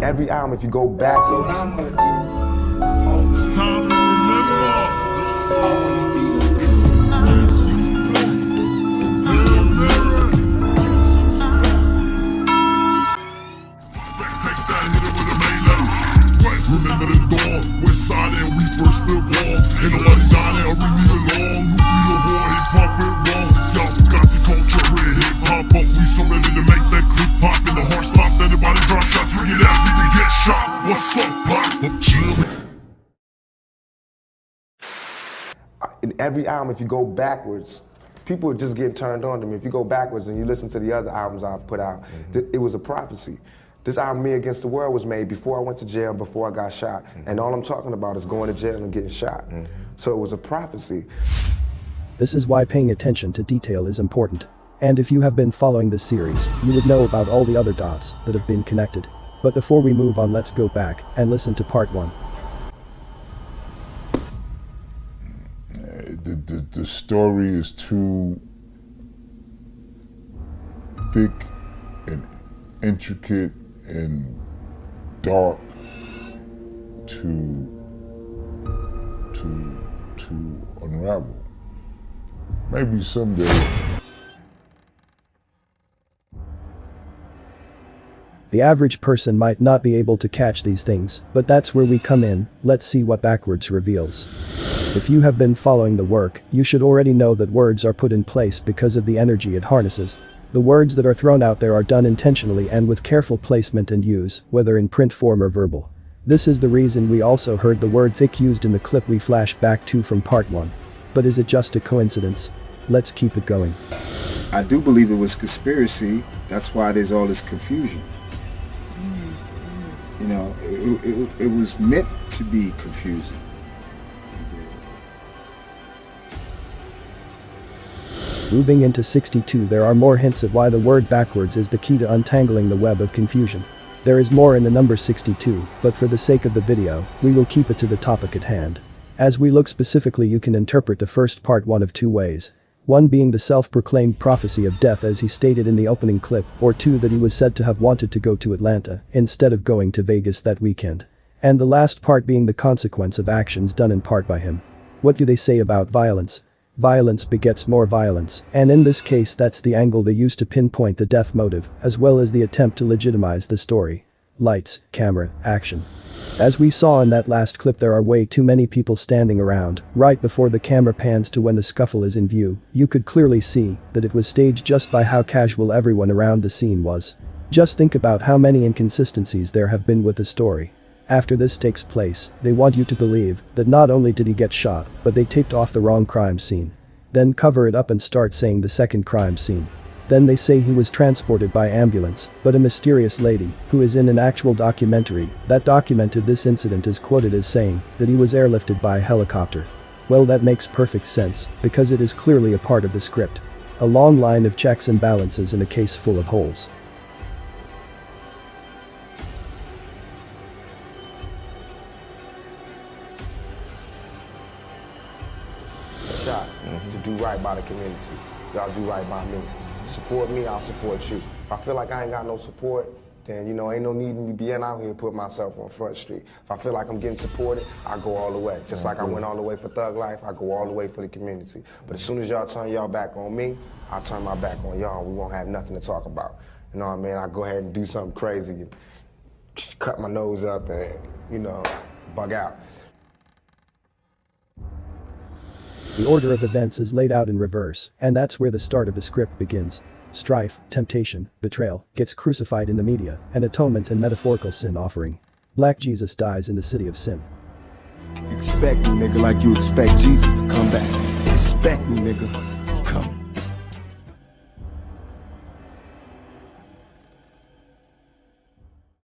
Every album, if you go back, So now I'm gonna do It's time to remember. Remember the dawn, west side and we first stood wall. Ain't nobody dying there, ring me along. Nuclear war, hip hop went wrong. Y'all forgot the culture, red hip hop, but we so ready to make that clip pop. And the heart stop, anybody drop shots, we get out, even get shot. What's up, Pac? I'm chillin'. in every album, if you go backwards, people are just getting turned on to me. If you go backwards and you listen to the other albums I've put out, it was a prophecy. This album, Me Against the World, was made before I went to jail, before I got shot. And all I'm talking about is going to jail and getting shot. So it was a prophecy. This is why paying attention to detail is important. And if you have been following this series, you would know about all the other dots that have been connected. But before we move on, let's go back and listen to part 1. The story is too thick and intricate and dark to unravel. Maybe someday. The average person might not be able to catch these things, but that's where we come in. Let's see what backwards reveals. If you have been following the work, you should already know that words are put in place because of the energy it harnesses. The words that are thrown out there are done intentionally and with careful placement and use, whether in print form or verbal. This is the reason we also heard the word thick used in the clip we flashed back to from part 1. But is it just a coincidence? Let's keep it going. I do believe it was conspiracy. That's why there's all this confusion. You know, it was meant to be confusing. Moving into 62, there are more hints at why the word backwards is the key to untangling the web of confusion. There is more in the number 62, but for the sake of the video, we will keep it to the topic at hand. As we look specifically, you can interpret the first part one of two ways. One being the self-proclaimed prophecy of death as he stated in the opening clip, or two that he was said to have wanted to go to Atlanta instead of going to Vegas that weekend. And the last part being the consequence of actions done in part by him. What do they say about violence? Violence begets more violence, and in this case that's the angle they used to pinpoint the death motive, as well as the attempt to legitimize the story. Lights, camera, action. As we saw in that last clip, there are way too many people standing around. Right before the camera pans to when the scuffle is in view, you could clearly see that it was staged just by how casual everyone around the scene was. Just think about how many inconsistencies there have been with the story. After this takes place, they want you to believe that not only did he get shot, but they taped off the wrong crime scene. Then cover it up and start saying the second crime scene. Then they say he was transported by ambulance, but a mysterious lady, who is in an actual documentary that documented this incident, is quoted as saying that he was airlifted by a helicopter. Well, that makes perfect sense, because it is clearly a part of the script. A long line of checks and balances in a case full of holes. Shot to do right by the community. Y'all do right by me. Support me, I'll support you. If I feel like I ain't got no support, then, you know, ain't no need in me being out here and put myself on Front Street. If I feel like I'm getting supported, I go all the way. Just like I went all the way for Thug Life, I go all the way for the community. But as soon as y'all turn y'all back on me, I turn my back on y'all. We won't have nothing to talk about. You know what I mean? I go ahead and do something crazy and cut my nose up and, you know, bug out. The order of events is laid out in reverse, and that's where the start of the script begins. Strife, temptation, betrayal, gets crucified in the media, and atonement and metaphorical sin offering. Black Jesus dies in the city of sin. Expect me, nigga, like you expect Jesus to come back. Expect me, nigga.